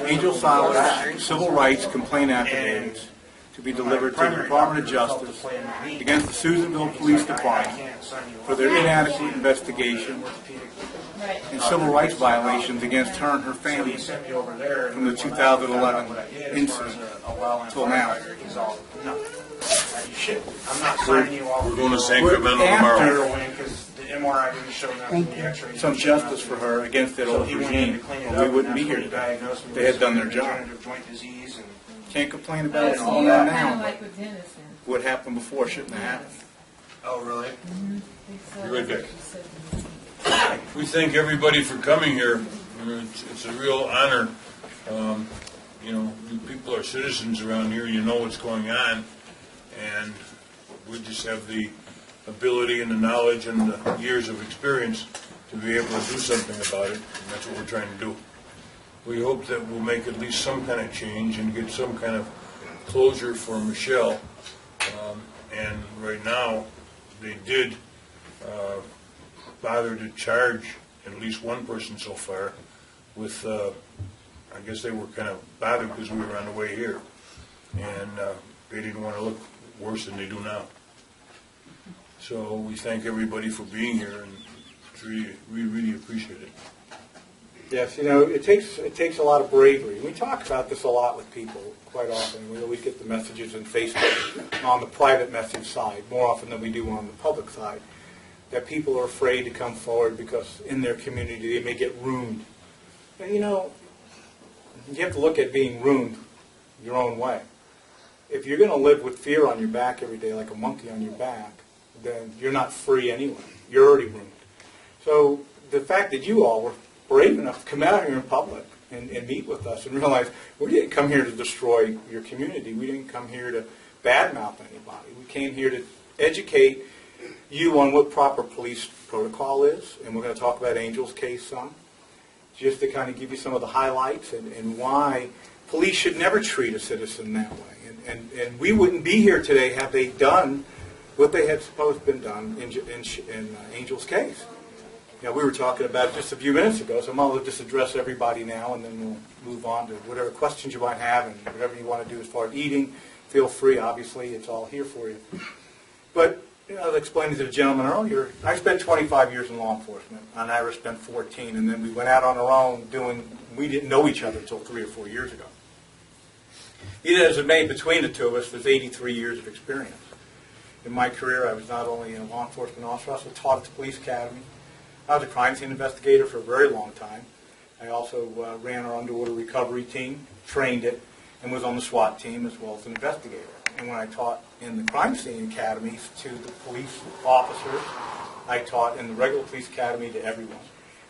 Angel Solace civil rights complaint affidavits to be delivered to the Department of Justice against the Susanville Police Department for their inadequate investigation and civil rights violations against her and her family from the 2011 incident till now. We're going to Sacramento tomorrow. Some justice for her against that old regime, or we wouldn't be here today. They had done their job. Can't complain about what's going on now. What happened before shouldn't have happened. Oh, really? You're right there. We thank everybody for coming here. It's a real honor. You know, you people are citizens around here. You know what's going on, and we just have the ability and the knowledge and the years of experience to be able to do something about it, and that's what we're trying to do. We hope that we'll make at least some kind of change and get some kind of closure for Michelle. And right now, they did bother to charge at least one person so far with, I guess they were kind of bothered because we were on the way here. And they didn't want to look worse than they do now. So we thank everybody for being here, and we really appreciate it. Yes, you know, it takes a lot of bravery. We talk about this a lot with people quite often. We always get the messages on Facebook on the private message side more often than we do on the public side, that people are afraid to come forward because in their community they may get ruined. And you know, you have to look at being ruined your own way. If you're going to live with fear on your back every day like a monkey on your back, then you're not free anyway. You're already ruined. So the fact that you all were brave enough to come out here in public and meet with us and realize we didn't come here to destroy your community. We didn't come here to badmouth anybody. We came here to educate you on what proper police protocol is, and we're going to talk about Angel's case some, just to kind of give you some of the highlights and why police should never treat a citizen that way. And we wouldn't be here today had they done what they had supposed to have been done in Angel's case. You know, we were talking about it just a few minutes ago, so I'm going to just address everybody now, and then we'll move on to whatever questions you might have and whatever you want to do as far as eating. Feel free, obviously, it's all here for you. But you know, as I explained to the gentleman earlier, I spent 25 years in law enforcement, and Ira spent 14, and then we went out on our own we didn't know each other until 3 or 4 years ago. Either as it may, between the two of us, there's 83 years of experience. In my career, I was not only a law enforcement officer, I also taught at the police academy. I was a crime scene investigator for a very long time. I also ran our underwater recovery team, trained it, and was on the SWAT team as well as an investigator. And when I taught in the crime scene academies to the police officers, I taught in the regular police academy to everyone.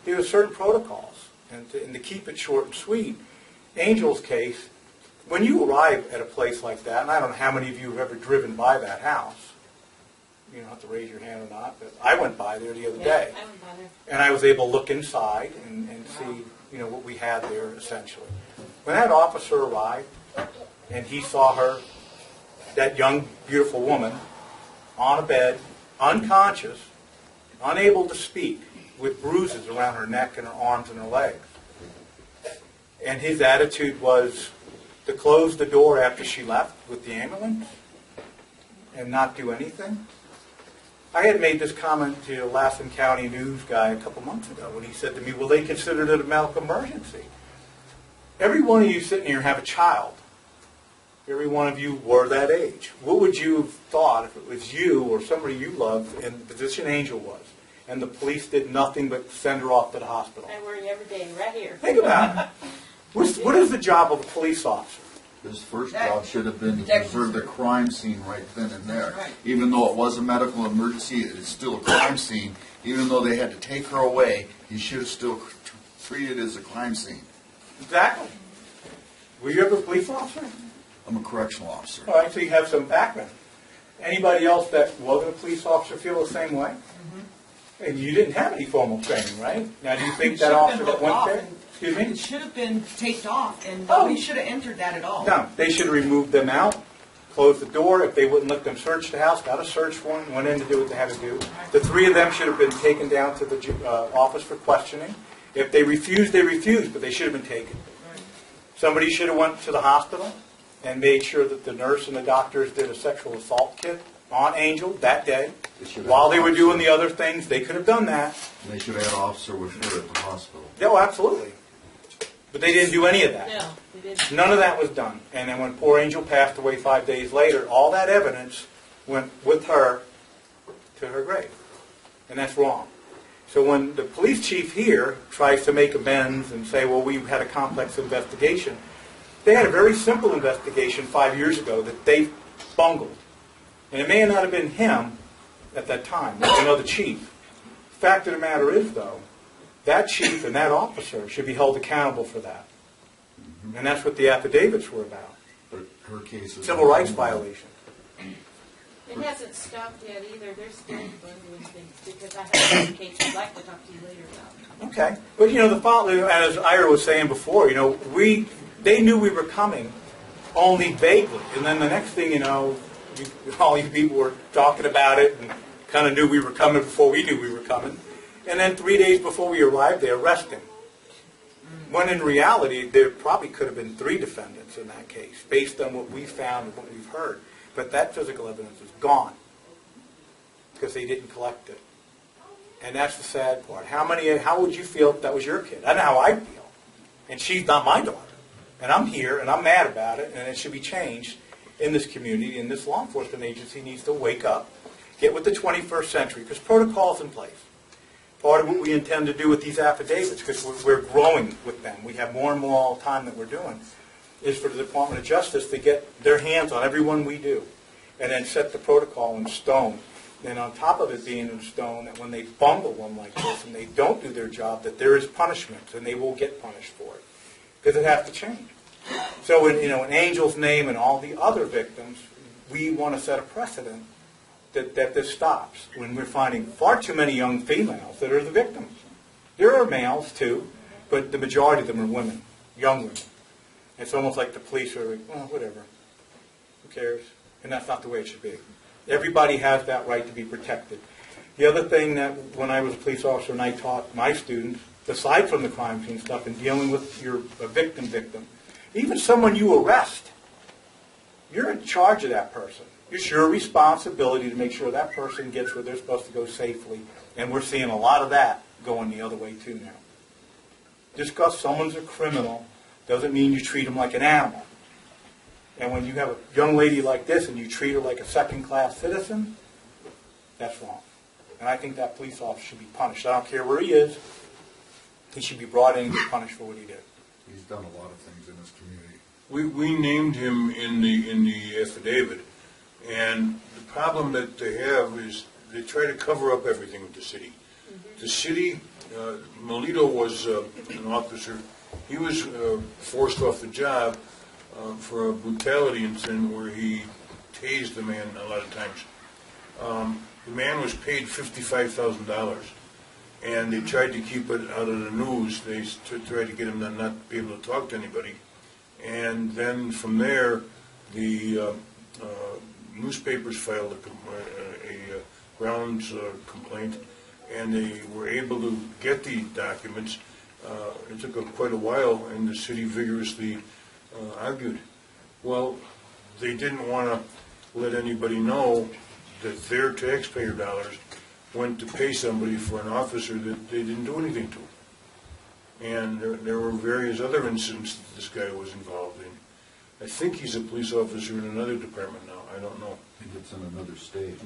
There were certain protocols, and to keep it short and sweet, Angel's case, when you arrive at a place like that, and I don't know how many of you have ever driven by that house, you don't have to raise your hand or not, but I went by there the other day. I went by there. And I was able to look inside and see, you know, what we had there essentially. When that officer arrived and he saw her, that young, beautiful woman, on a bed, unconscious, unable to speak, with bruises around her neck and her arms and her legs. And his attitude was to close the door after she left with the ambulance and not do anything. I had made this comment to a Lassen County news guy a couple months ago when he said to me, well, they considered it a medical emergency. Every one of you sitting here have a child. Every one of you were that age. What would you have thought if it was you or somebody you loved in the position Angel was, and the police did nothing but send her off to the hospital? I worry every day, right here. Think about it. What is the job of a police officer? His first job should have been to preserve the crime scene right then and there. Right. Even though it was a medical emergency, it's still a crime scene. Even though they had to take her away, he should have still treated it as a crime scene. Exactly. Were you ever a police officer? I'm a correctional officer. All right, so you have some background. Anybody else that wasn't a police officer feel the same way? Mm-hmm. And you didn't have any formal training, right? Now, do you think that officer that went there? Excuse me? It should have been taped off, and we should have entered that at all. No, they should have removed them out, closed the door. If they wouldn't let them search the house, got a search warrant, went in to do what they had to do. The three of them should have been taken down to the office for questioning. If they refused, they refused, but they should have been taken. Somebody should have went to the hospital and made sure that the nurse and the doctors did a sexual assault kit on Angel that day. While they were doing the other things, they could have done that. And they should have had an officer with her at the hospital. Oh, absolutely. But they didn't do any of that. No, they didn't. None of that was done. And then when poor Angel passed away 5 days later, all that evidence went with her to her grave. And that's wrong. So when the police chief here tries to make amends and say, well, we had a complex investigation, they had a very simple investigation 5 years ago that they bungled. And it may not have been him at that time, another chief. Fact of the matter is, though, that chief and that officer should be held accountable for that. And that's what the affidavits were about. But her case is Civil rights violation. It hasn't stopped yet either. They're still doing things because I have a case I'd like to talk to you later about. Okay. But, the father, as Ira was saying before, they knew we were coming only vaguely. And then the next thing all you people were talking about it and kind of knew we were coming before we knew we were coming. And then 3 days before we arrived, they arrested him. When in reality, there probably could have been 3 defendants in that case, based on what we found and what we've heard. But that physical evidence is gone because they didn't collect it. And that's the sad part. How would you feel if that was your kid? I know how I feel. And she's not my daughter. And I'm here, and I'm mad about it, and it should be changed in this community, and this law enforcement agency needs to wake up, get with the 21st century, because protocol's in place. Part of what we intend to do with these affidavits, because we're growing with them, we have more and more all the time that we're doing, is for the Department of Justice to get their hands on everyone we do, and then set the protocol in stone. And on top of it being in stone, that when they bungle one like this and they don't do their job, that there is punishment, and they will get punished for it, because it has to change. So in Angel's name and all the other victims, we want to set a precedent that this stops when we're finding far too many young females that are the victims. There are males too, but the majority of them are women, young women. It's almost like the police are like, well, whatever, who cares? And that's not the way it should be. Everybody has that right to be protected. The other thing that when I was a police officer and I taught my students, aside from the crime scene stuff and dealing with your victim, even someone you arrest, you're in charge of that person. It's your responsibility to make sure that person gets where they're supposed to go safely. And we're seeing a lot of that going the other way too now. Just because someone's a criminal doesn't mean you treat them like an animal. And when you have a young lady like this and you treat her like a second-class citizen, that's wrong. And I think that police officer should be punished. I don't care where he is. He should be brought in and get punished for what he did. He's done a lot of things in this community. We named him in the affidavit, and the problem that they have is they try to cover up everything with the city. Mm-hmm. The city, Melito was an officer. He was forced off the job for a brutality incident where he tased the man a lot of times. The man was paid $55,000. And they tried to keep it out of the news. They tried to get him to not be able to talk to anybody. And then from there, the newspapers filed a grounds complaint, and they were able to get the documents. It took quite a while, and the city vigorously argued. Well, they didn't want to let anybody know that their taxpayer dollars went to pay somebody for an officer that they didn't do anything to. And there were various other incidents that this guy was involved in. I think he's a police officer in another department now. I don't know. I think it's in another state.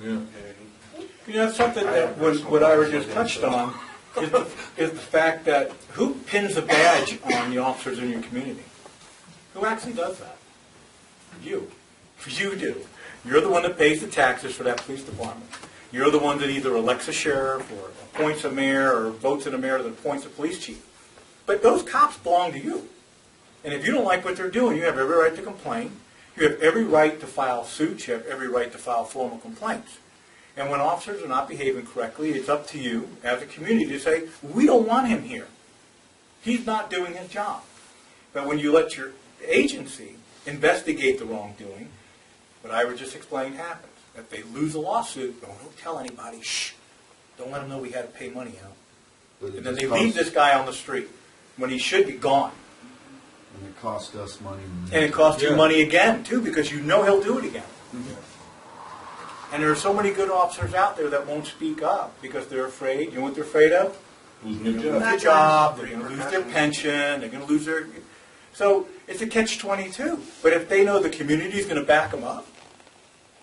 Yeah. Something that what Ira just touched on is the fact that who pins a badge on the officers in your community? Who actually does that? You. You do. You're the one that pays the taxes for that police department. You're the one that either elects a sheriff or appoints a mayor or votes in a mayor that appoints a police chief. But those cops belong to you. And if you don't like what they're doing, you have every right to complain. You have every right to file suits. You have every right to file formal complaints. And when officers are not behaving correctly, it's up to you as a community to say, we don't want him here. He's not doing his job. But when you let your agency investigate the wrongdoing, what Ira just explained happens. If they lose a lawsuit, don't tell anybody. Shh. Don't let them know we had to pay money out. And then they leave this guy on the street when he should be gone. And it cost us money. And it costs you Yeah. money again, too, because you know he'll do it again. And there are so many good officers out there that won't speak up because they're afraid. You know what they're afraid of? Losing They're their going to job. lose their job, they're going to lose their pension, they're going to lose their... So it's a catch-22. But if they know the community is going to back them up,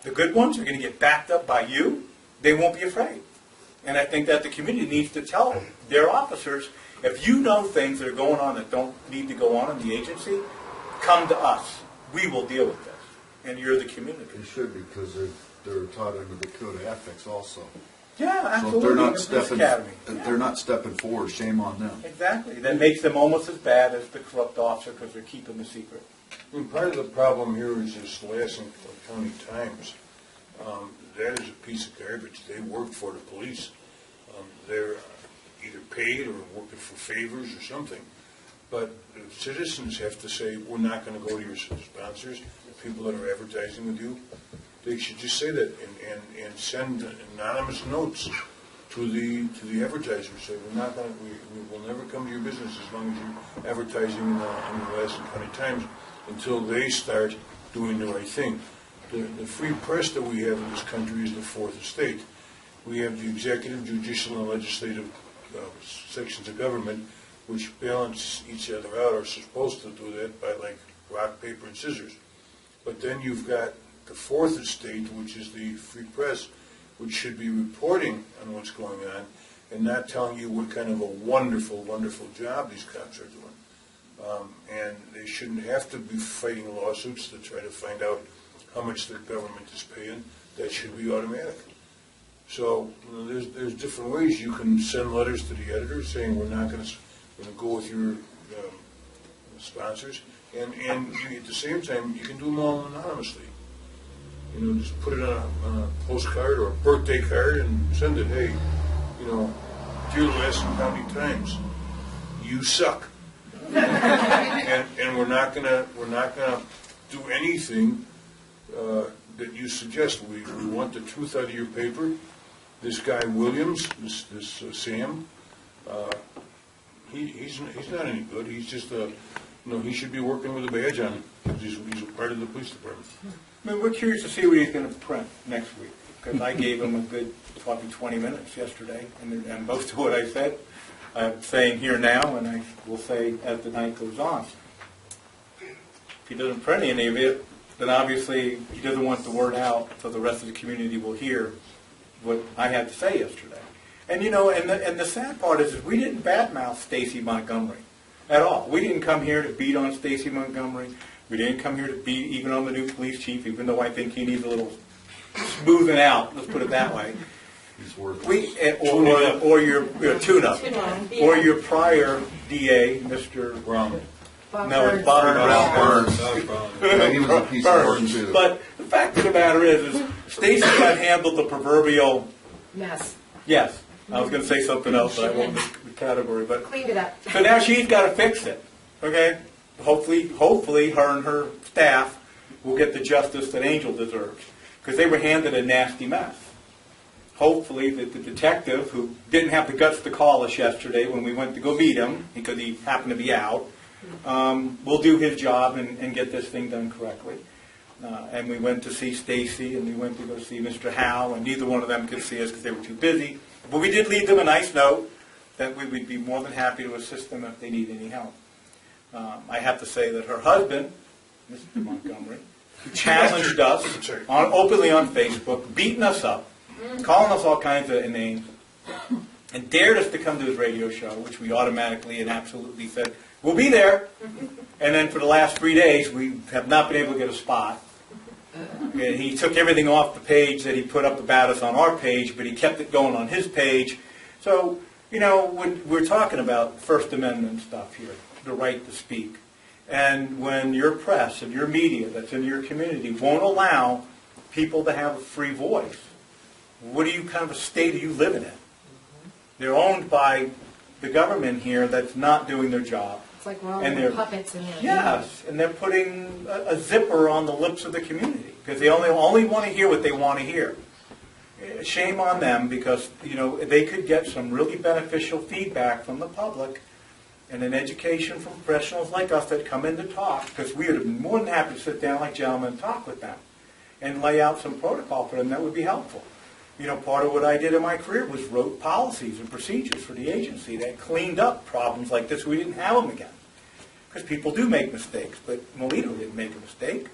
the good ones are going to get backed up by you, they won't be afraid. And I think that the community needs to tell their officers, if you know things that are going on that don't need to go on in the agency, come to us. We will deal with this. And you're the community. They should, because they're taught under the code of ethics also. Yeah, So absolutely. if they're in not the police academy. if they're not stepping forward, shame on them. Exactly. That makes them almost as bad as the corrupt officer because they're keeping the secret. I mean, part of the problem here is this Lassen County Times. That is a piece of garbage. They work for the police. They're either paid or working for favors or something. But the citizens have to say, we're not going to go to your sponsors, people that are advertising with you. They should just say that and send anonymous notes to the advertisers. Say, we're not going to, we will never come to your business as long as you're advertising in the Lassen County Times until they start doing the right thing. The free press that we have in this country is the fourth estate. We have the executive, judicial, and legislative sections of government, which balance each other out, are supposed to do that by like rock, paper, and scissors. But then you've got the fourth estate, which is the free press, which should be reporting on what's going on and not telling you what kind of a wonderful, wonderful job these cops are doing. And they shouldn't have to be fighting lawsuits to try to find out how much the government is paying. That should be automatic. So there's different ways you can send letters to the editor saying we're not going to go with your sponsors, and you, at the same time you can do them all anonymously. You know, just put it on a postcard or a birthday card and send it. Hey, you know, dear Lassen County Times, you suck, and we're not gonna do anything that you suggest. We want the truth out of your paper. This guy Williams, this Sam, he's not any good. He's just he should be working with a badge on. He's a part of the police department. I mean, we're curious to see what he's going to print next week, because I gave him a good probably 20 minutes yesterday, and most of what I said, I'm saying here now, and I will say as the night goes on. If he doesn't print any of it, then obviously he doesn't want the word out so the rest of the community will hear what I had to say yesterday. And you know, and the sad part is we didn't badmouth Stacey Montgomery at all. We didn't come here to beat on Stacey Montgomery. We didn't come here to beat even on the new police chief, even though I think he needs a little smoothing out. Let's put it that way. He's worth Or your tune-up, Yeah. or your prior DA, Mr. Brown. No, it's Bobby Brown. Yeah, he was a piece of work too. But the fact of the matter is Stacey got handled the proverbial. Mess. Yes, I was going to say something else, but I won't make the category. But Cleaned it up. so now she's got to fix it. Okay, hopefully, her and her staff will get the justice that Angel deserves, because they were handed a nasty mess. Hopefully, the detective who didn't have the guts to call us yesterday when we went to go meet him because he happened to be out, will do his job and get this thing done correctly. And we went to see Stacy, and we went to go see Mr. Howe, and neither one of them could see us because they were too busy. But we did leave them a nice note that we would be more than happy to assist them if they need any help. I have to say that her husband, Mr. Montgomery, who challenged us openly on Facebook, beating us up, calling us all kinds of names, and dared us to come to his radio show, which we automatically and absolutely said, we'll be there. And then for the last 3 days, we have not been able to get a spot. And he took everything off the page that he put up about us on our page, but he kept it going on his page. So, you know, when we're talking about First Amendment stuff here, the right to speak. And when your press and your media that's in your community won't allow people to have a free voice, what kind of a state are you living in? They're owned by the government here that's not doing their job. It's like we're all And little they're- puppets in there. Yes, and they're putting a zipper on the lips of the community because they only want to hear what they want to hear. Shame on them, because you know they could get some really beneficial feedback from the public and an education from professionals like us that come in to talk, because we would have been more than happy to sit down like gentlemen and talk with them and lay out some protocol for them that would be helpful. You know, part of what I did in my career was wrote policies and procedures for the agency that cleaned up problems like this. We didn't have them again. Because people do make mistakes, but Melito didn't make a mistake.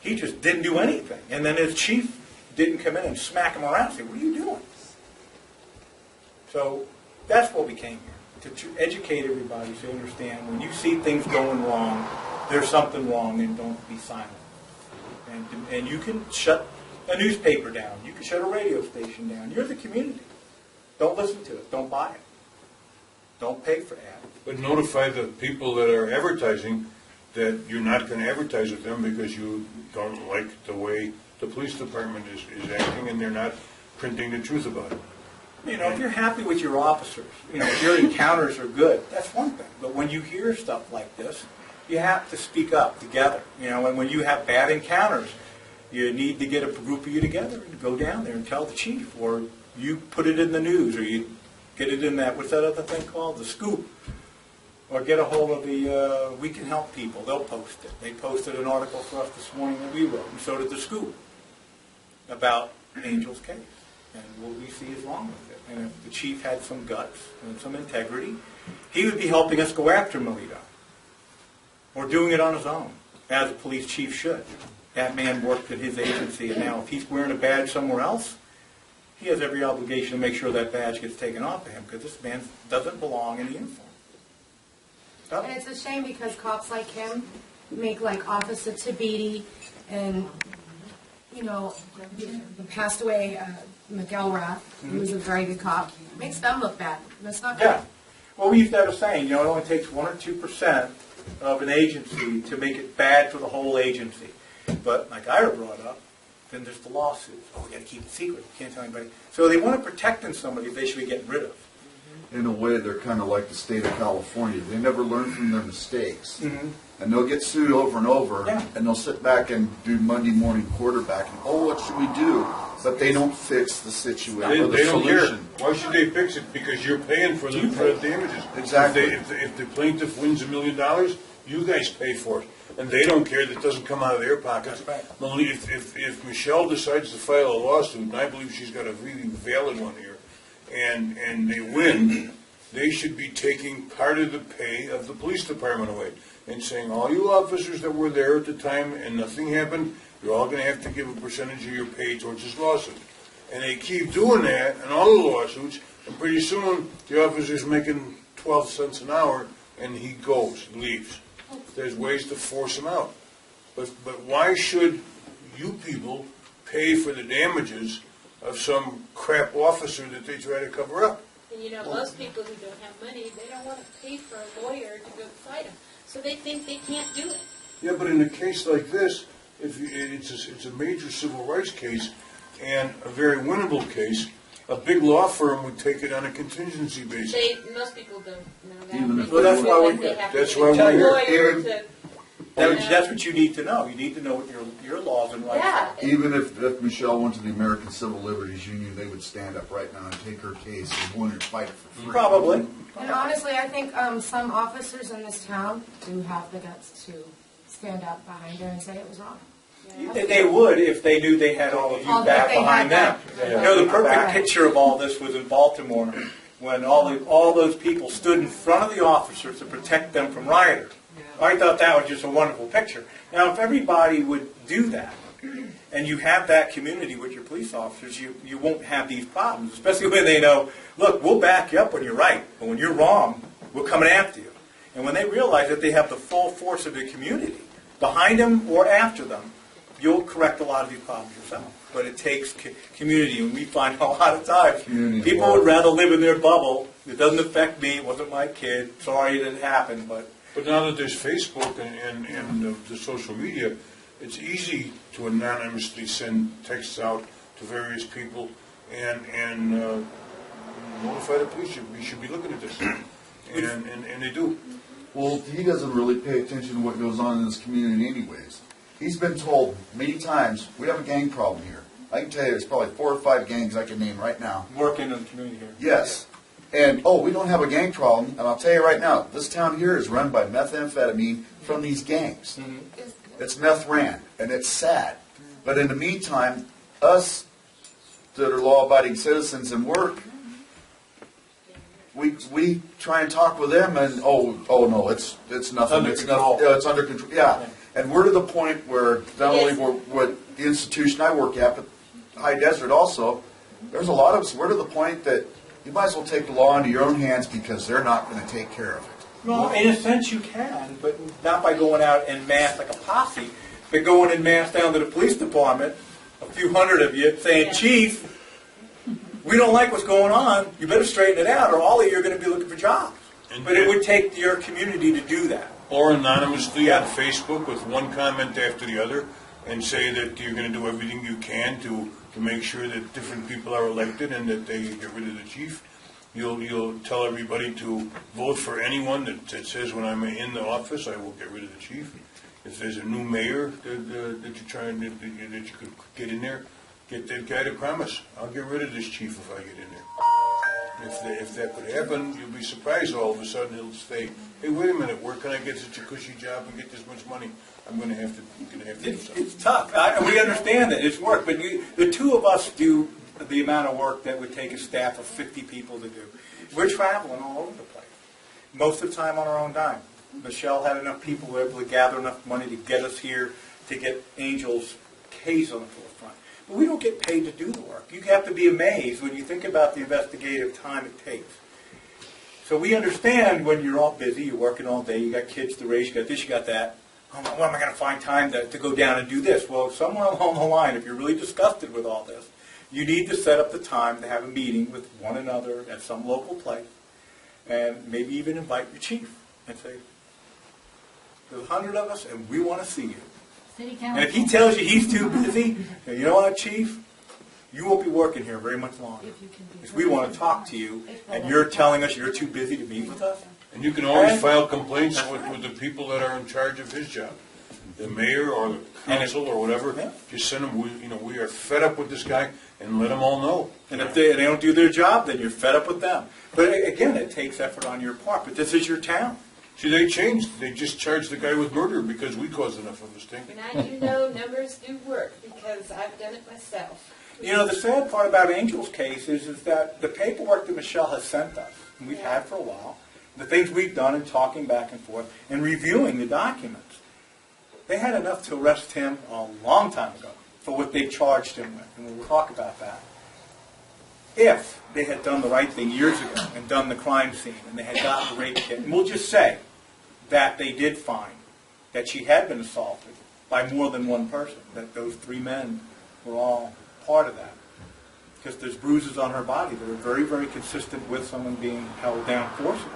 He just didn't do anything. And then his chief didn't come in and smack him around and say, what are you doing? So that's what we came here, to educate everybody so you understand when you see things going wrong, there's something wrong, and don't be silent. And you can shut a newspaper down. You can shut a radio station down. You're the community. Don't listen to it. Don't buy it. Don't pay for ads. But notify the people that are advertising that you're not going to advertise with them because you don't like the way the police department is acting and they're not printing the truth about it. You know, if you're happy with your officers, you know, if your encounters are good, that's one thing. But when you hear stuff like this, you have to speak up together. You know, and when you have bad encounters, you need to get a group of you together and go down there and tell the chief, or you put it in the news, or you get it in that, what's that other thing called? The Scoop. Or get a hold of the We Can Help People. They'll post it. They posted an article for us this morning that we wrote, and so did the Scoop, about Angel's case. And what we see is wrong with it. And if the chief had some guts and some integrity, he would be helping us go after Melito. Or doing it on his own, as a police chief should. That man worked at his agency, and now if he's wearing a badge somewhere else, he has every obligation to make sure that badge gets taken off of him, because this man doesn't belong in a uniform. So, And it's a shame because cops like him make like Officer Tabiti and, you know, the passed away McElrath, who was a very good cop, makes them look bad. That's not good. yeah. Well, we used to have a saying, you know, it only takes 1 or 2% of an agency to make it bad for the whole agency. But like Ira brought up, then there's the lawsuits. Oh, we got to keep it secret. We can't tell anybody. So they want to protect somebody they should be getting rid of. In a way, they're kind of like the state of California. They never learn from their mistakes. Mm-hmm. And they'll get sued over and over, Yeah. and they'll sit back and do Monday morning quarterback, and, oh, what should we do? But they don't fix the situation or the They don't care. solution. Why should they fix it? Because you're paying for the damages. Exactly. If the plaintiff wins $1 million, you guys pay for it. And they don't care. That doesn't come out of their pockets. That's right. If Michelle decides to file a lawsuit, and I believe she's got a really valid one here, and they win, they should be taking part of the pay of the police department away and saying, all you officers that were there at the time and nothing happened, you're all going to have to give a percentage of your pay towards this lawsuit. And they keep doing that in all the lawsuits, and pretty soon the officer's making 12 cents an hour, and he goes, leaves. There's ways to force him out. But why should you people pay for the damages of some crap officer that they try to cover up? And you know, most people who don't have money, they don't want to pay for a lawyer to go fight them. So they think they can't do it. Yeah, but in a case like this, it's a major civil rights case and a very winnable case. A big law firm would take it on a contingency basis. Most people don't know that. Even if They they feel Well, that's why like we- they have to that's get why a we're lawyer here. to- That's what you need to know. You need to know what your laws and rights Yeah. are. Even if Michelle went to the American Civil Liberties Union, they would stand up right now and take her case and win and fight it for free. Probably. And honestly, I think some officers in this town do have the guts to stand up behind her and say it was wrong. They would if they knew they had all of you Although back they had behind them. that. You know, the perfect Right. picture of all this was in Baltimore when all those people stood in front of the officers to protect them from rioters. I thought that was just a wonderful picture. Now, if everybody would do that, and you have that community with your police officers, you won't have these problems, especially when they know, look, we'll back you up when you're right, but when you're wrong, we're coming after you. And when they realize that they have the full force of the community behind them or after them, you'll correct a lot of these problems yourself. But it takes community, and we find a lot of times people would rather live in their bubble. It doesn't affect me. It wasn't my kid. Sorry that it happened, but now that there's Facebook and the social media, it's easy to anonymously send texts out to various people and notify the police. We should be looking at this, and they do. Well, he doesn't really pay attention to what goes on in this community anyways. He's been told many times, we have a gang problem here. I can tell you there's probably 4 or 5 gangs I can name right now. working in the community here. Yes. And, oh, we don't have a gang problem, and I'll tell you right now, this town here is run by methamphetamine from these gangs. It's meth ran, and it's sad. But in the meantime, us that are law-abiding citizens and work, we try and talk with them, and oh no, it's nothing. Under It's control. nothing. It's under control. Yeah, and we're to the point where not only we're the institution I work at, but High Desert also. There's a lot of us. We're to the point that you might as well take the law into your own hands because they're not going to take care of it. Well, in a sense you can, but not by going out en masse like a posse, but going en masse down to the police department, a few hundred of you, saying, Chief, we don't like what's going on, you better straighten it out, or all of you are going to be looking for jobs. But it would take your community to do that. Or anonymously on Facebook with one comment after the other, and say that you're going to do everything you can to make sure that different people are elected and that they get rid of the chief. You'll tell everybody to vote for anyone that says when I'm in the office I will get rid of the chief. If there's a new mayor that you're trying that you could get in there, get that guy to promise, I'll get rid of this chief if I get in there. If that could happen, you'll be surprised all of a sudden he'll say, hey, wait a minute, where can I get such a cushy job and get this much money? I'm going to have to do something. It's tough. We understand that it's work, but the two of us do the amount of work that would take a staff of 50 people to do. We're traveling all over the place, most of the time on our own dime. Michelle had enough people who were able to gather enough money to get us here to get Angel's case on the forefront. But we don't get paid to do the work. You have to be amazed when you think about the investigative time it takes. So we understand when you're all busy, you're working all day, you got kids to raise, you got this, you got that. Oh, when am I going to find time to go down and do this? Well, somewhere along the line, if you're really disgusted with all this, you need to set up the time to have a meeting with one another at some local place, and maybe even invite your chief and say, there's 100 of us, and we want to see you. City council. And if he tells you he's too busy, you know what, Chief? You won't be working here very much longer. Because we want to talk to you, and you're telling us you're too busy to meet with us? And you can always file complaints with the people that are in charge of his job, the mayor or the council or whatever. Yeah. Just send them. We are fed up with this guy, and let them all know. And if they don't do their job, then you're fed up with them. But again, it takes effort on your part. But this is your town. See, they changed. They just charged the guy with murder because we caused enough of a stink. And I do know numbers do work because I've done it myself. You know, the sad part about Angel's case is that the paperwork that Michelle has sent us, and we've had for a while, the things we've done in talking back and forth and reviewing the documents, they had enough to arrest him a long time ago for what they charged him with, and we'll talk about that. If they had done the right thing years ago and done the crime scene and they had gotten the rape kit, and we'll just say that they did find that she had been assaulted by more than one person, that those 3 men were all part of that. Because there's bruises on her body that are very, very consistent with someone being held down forcibly.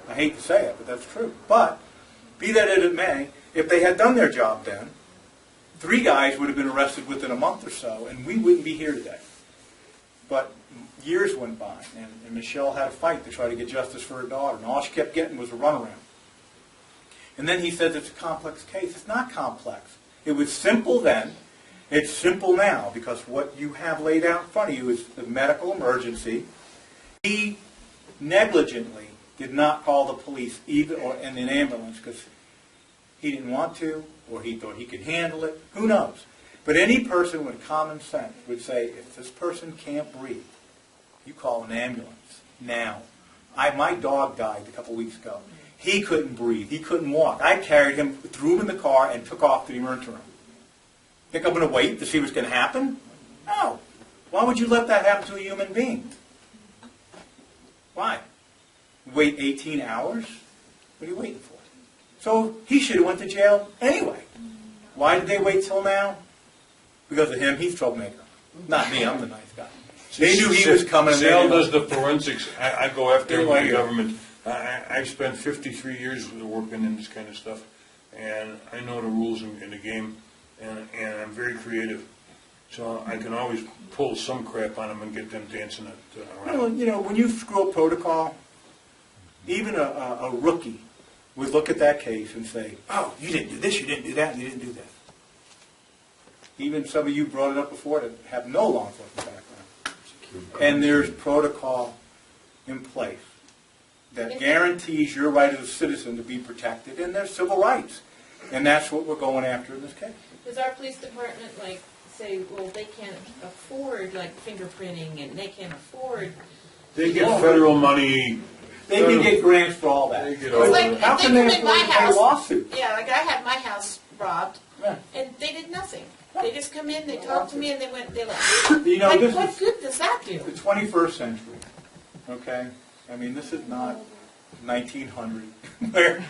I hate to say it, but that's true. But, be that as it may, if they had done their job then, 3 guys would have been arrested within a month or so, and we wouldn't be here today. But years went by, and Michelle had a fight to try to get justice for her daughter, and all she kept getting was a runaround. And then he says it's a complex case. It's not complex. It was simple then. It's simple now, because what you have laid out in front of you is the medical emergency. He negligently did not call the police even or in an ambulance because he didn't want to, or he thought he could handle it. Who knows? But any person with common sense would say, if this person can't breathe, you call an ambulance now. My dog died a couple weeks ago. He couldn't breathe. He couldn't walk. I carried him, threw him in the car, and took off to the emergency room. Think I'm going to wait to see what's going to happen? No. Why would you let that happen to a human being? Why? Wait 18 hours? What are you waiting for? So he should have went to jail anyway. Why did they wait till now? Because of him. He's a troublemaker. Not me. I'm the nice guy. They knew he was coming. Sal does the forensics. I go after my government. I've spent 53 years working in this kind of stuff, and I know the rules in the game, and I'm very creative. So I can always pull some crap on them and get them dancing around. Well, you know, when you screw up protocol, even a rookie would look at that case and say, oh, you didn't do this, you didn't do that, and you didn't do that. Even some of you brought it up before that have no law enforcement background. And there's protocol in place that guarantees your right as a citizen to be protected and their civil rights. And that's what we're going after in this case. Does our police department say, well, they can't afford fingerprinting and they can't afford? They get federal money. They can get grants for all that. They get It's like, How if can they they come in my afford to pay house, lawsuits? yeah, I had my house robbed, Yeah. and they did nothing. They just come in, they talk to me, and they left. You know, this What is good does that do? the 21st century, okay? I mean, this is not 1900, where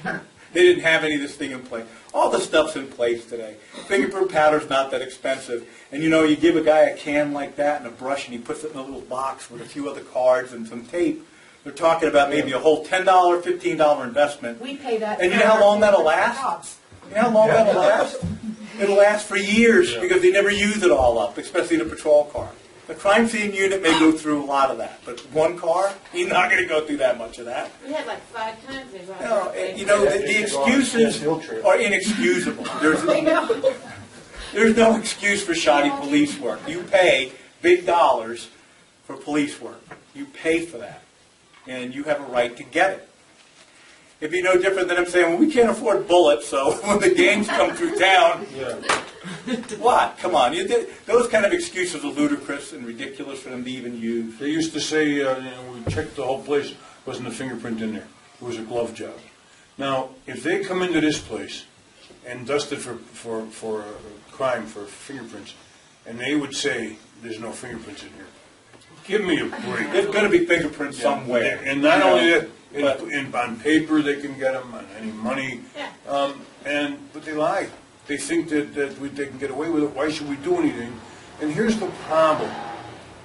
they didn't have any of this thing in place. All the stuff's in place today. Fingerprint powder's not that expensive. And you give a guy a can like that and a brush, and he puts it in a little box with a few other cards and some tape. They're talking about maybe a whole $10, $15 investment. We pay that. And you know how long that'll last? You know how long that'll last? It'll last for years because they never use it all up, especially the patrol car. The crime scene unit may go through a lot of that, but one car, he's not going to go through that much of that. We had 5 times they robbed. The excuses are inexcusable. There's no excuse for shoddy police work. You pay big dollars for police work. You pay for that. And you have a right to get it. It'd be no different than I'm saying, well, we can't afford bullets, so when the gangs come through town, what? Come on. Those kind of excuses are ludicrous and ridiculous for them to even use. They used to say, we checked the whole place, wasn't a fingerprint in there. It was a glove job. Now, if they come into this place and dust it for a crime, for fingerprints, and they would say, there's no fingerprints in here. Give me a break. There's going to be fingerprints somewhere. And not only that, on paper they can get them, on any money. Yeah. But they lie. They think that they can get away with it. Why should we do anything? And here's the problem.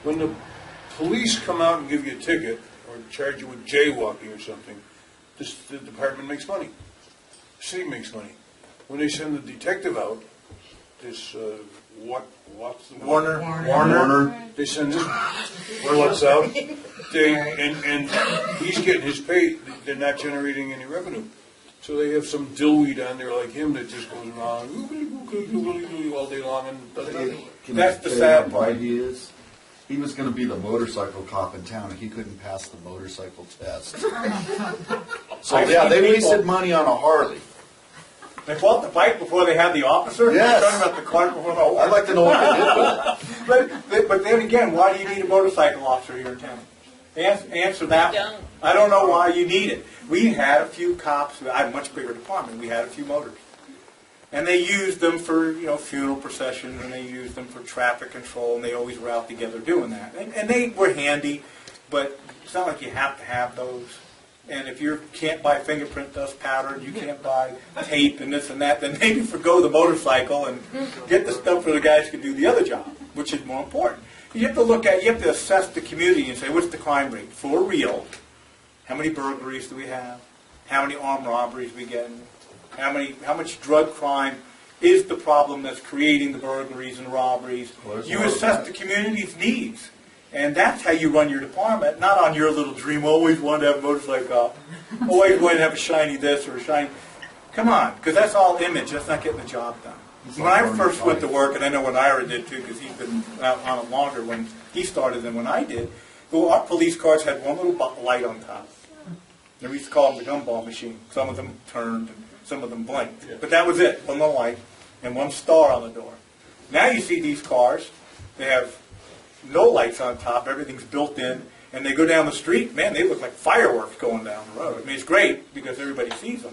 When the police come out and give you a ticket or charge you with jaywalking or something, the department makes money. The city makes money. When they send the detective out, this what's the Warner. They send this what's out. And he's getting his pay. They're not generating any revenue. So they have some dillweed on there like him that just goes around all day long and doesn't do anything. That's the sad why part. he is. He was going to be the motorcycle cop in town, and he couldn't pass the motorcycle test. So yeah, they wasted money on a Harley. They bought the bike before they had the officer? Yes. They're talking about the cart before the horse. I'd like to know what they did with it. But then again, why do you need a motorcycle officer here in town? Answer that. Don't. I don't know why you need it. We had a few cops. I had a much bigger department. We had a few motors. And they used them for, funeral processions, and they used them for traffic control, and they always were out together doing that. And they were handy, but it's not like you have to have those. And if you can't buy fingerprint dust powder, and you can't buy tape and this and that, then maybe forgo the motorcycle and get the stuff for the guys who can do the other job, which is more important. You have to assess the community and say, what's the crime rate? For real, how many burglaries do we have? How many armed robberies we get? How much drug crime is the problem that's creating the burglaries and robberies? You assess the community's needs. And that's how you run your department, not on your little dream, always wanted to have a motorcycle cop, always wanted to have a shiny this or a shiny... Come on, because that's all image. That's not getting the job done. When I first went to work, and I know what Ira did too, because he's been out on it longer when he started than when I did, well, our police cars had one little light on top. And we used to call them the gumball machine. Some of them turned, and some of them blinked. But that was it, one little light, and one star on the door. Now you see these cars, they have no lights on top, everything's built in, and they go down the street, man, they look like fireworks going down the road. I mean, it's great because everybody sees them.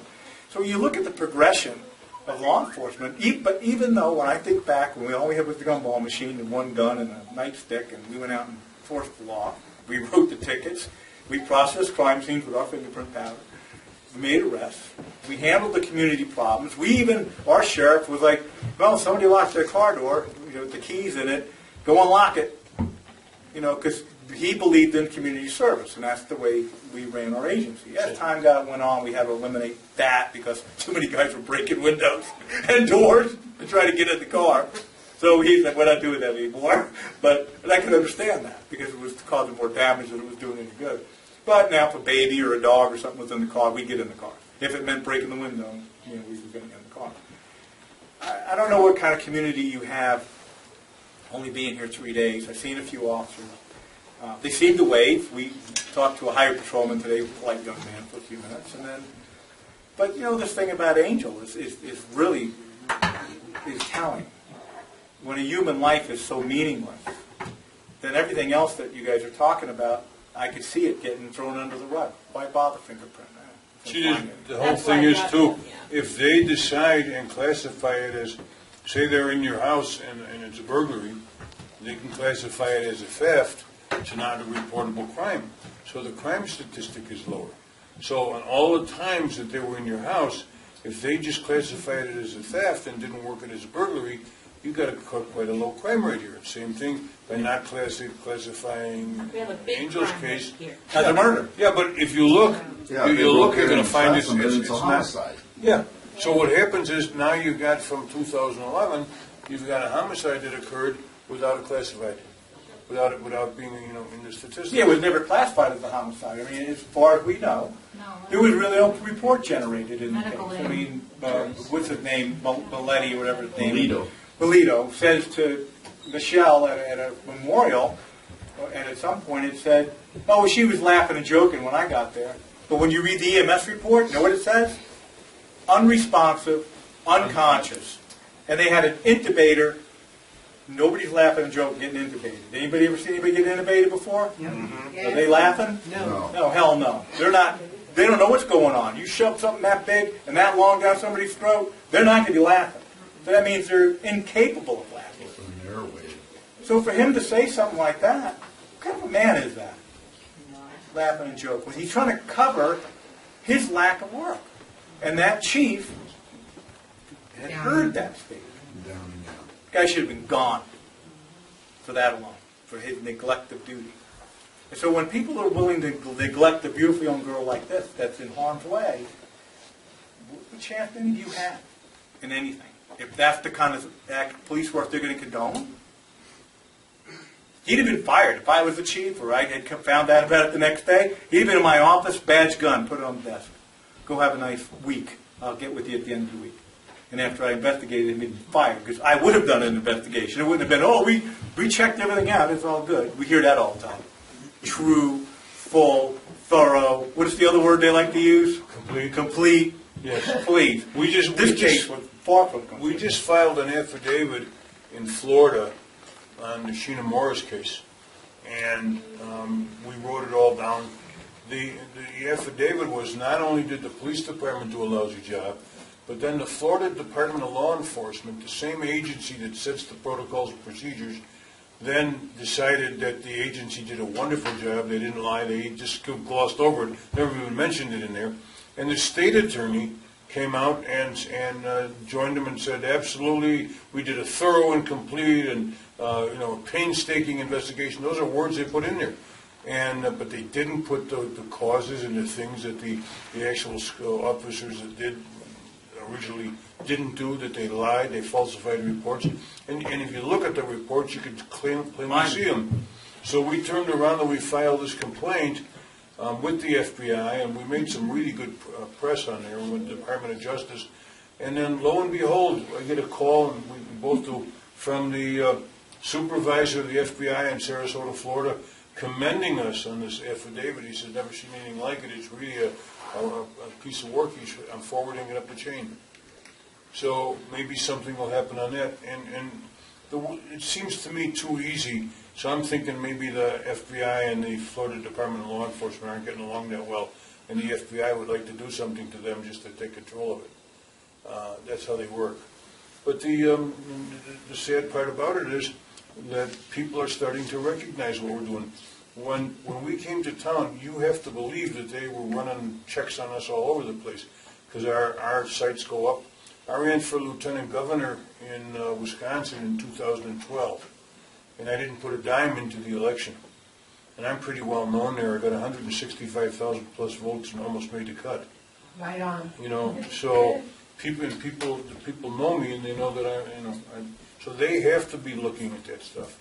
So you look at the progression of law enforcement, but even though when I think back, when all we had was the gumball machine and one gun and a nightstick, and we went out and enforced the law, we wrote the tickets, we processed crime scenes with our fingerprint powder, we made arrests, we handled the community problems, our sheriff was like, well, somebody locked their car door, with the keys in it, go unlock it, because he believed in community service, and that's the way we ran our agency. As time went on, we had to eliminate that because too many guys were breaking windows and doors and trying to get in the car. So he's like, we're not doing that anymore. But I can understand that because it was causing more damage than it was doing any good. But now if a baby or a dog or something was in the car, we'd get in the car. If it meant breaking the window, we were going to get in the car. I don't know what kind of community you have only being here 3 days. I've seen a few officers. They seem to wave. We talked to a hired patrolman today, a polite young man, for a few minutes, and then. But this thing about Angel is really telling. When a human life is so meaningless, then everything else that you guys are talking about, I could see it getting thrown under the rug. Why bother fingerprint? See, the whole thing is too, if they decide and classify it as, say they're in your house and it's a burglary, they can classify it as a theft. It's not a reportable crime. So the crime statistic is lower. So on all the times that they were in your house, if they just classified it as a theft and didn't work it as a burglary, you got quite a low crime rate here. Same thing by not classifying We have a big Angel's crime case rate here. As a murder. Yeah, but if you look, Yeah, you look, you're going to find it's it's a not. homicide. Yeah. So what happens is now you got from 2011, you've got a homicide that occurred without a classified, without being in the statistics. Yeah, it was never classified as a homicide. I mean, as far as we know, there was really no report generated in the case. Medical I mean, what's his name, Maletti or whatever his name is. Melito. Melito says to Michelle at a memorial, and at some point it said, oh, well, she was laughing and joking when I got there. But when you read the EMS report, you know what it says? Unresponsive, unconscious. And they had an intubator. Nobody's laughing and joking getting intubated. Anybody ever seen anybody get intubated before? Are they laughing? No. No, hell no. They're not. They don't know what's going on. You shove something that big and that long down somebody's throat, they're not going to be laughing. So that means they're incapable of laughing. So for him to say something like that, what kind of a man is that? Laughing and joking. He's trying to cover his lack of work. And that chief had heard that statement. Guy should have been gone for that alone, for his neglect of duty. And so when people are willing to neglect a beautiful young girl like this, that's in harm's way, what chance do you have in anything? If that's the kind of act of police work they're going to condone? He'd have been fired if I was the chief or I had found out about it the next day. He'd have been in my office, badge gun, put it on the desk. Go have a nice week. I'll get with you at the end of the week. And after I investigated him, he'd been fired because I would have done an investigation. It wouldn't have been, oh, we checked everything out. It's all good. We hear that all the time. True, full, thorough. What is the other word they like to use? Complete. Yes. Please. This case was far from complete. We just filed an affidavit in Florida on the Sheena Morris case, and we wrote it all down. The affidavit was not only did the police department do a lousy job, but then the Florida Department of Law Enforcement, the same agency that sets the protocols and procedures, then decided that the agency did a wonderful job. They didn't lie. They just glossed over it, never even mentioned it in there. And the state attorney came out and joined them and said, absolutely, we did a thorough and complete and painstaking investigation. Those are words they put in there. And but they didn't put the causes and the things that the actual officers that did originally didn't do, that they lied, they falsified reports. And if you look at the reports, you could plainly see them. So we turned around and we filed this complaint with the FBI, and we made some really good press on there with the Department of Justice. And then lo and behold, I get a call, and we both do, from the supervisor of the FBI in Sarasota, Florida, commending us on this affidavit. He said, never seen anything like it. It's really a piece of work. I'm forwarding it up the chain. So maybe something will happen on that. And it seems to me too easy. So I'm thinking maybe the FBI and the Florida Department of Law Enforcement aren't getting along that well, and the FBI would like to do something to them just to take control of it. That's how they work. But the sad part about it is that people are starting to recognize what we're doing. When we came to town, you have to believe that they were running checks on us all over the place because our sites go up. I ran for lieutenant governor in Wisconsin in 2012, and I didn't put a dime into the election. And I'm pretty well known there. I got 165,000 plus votes and almost made the cut. Right on. So people know me, and they know that so they have to be looking at that stuff.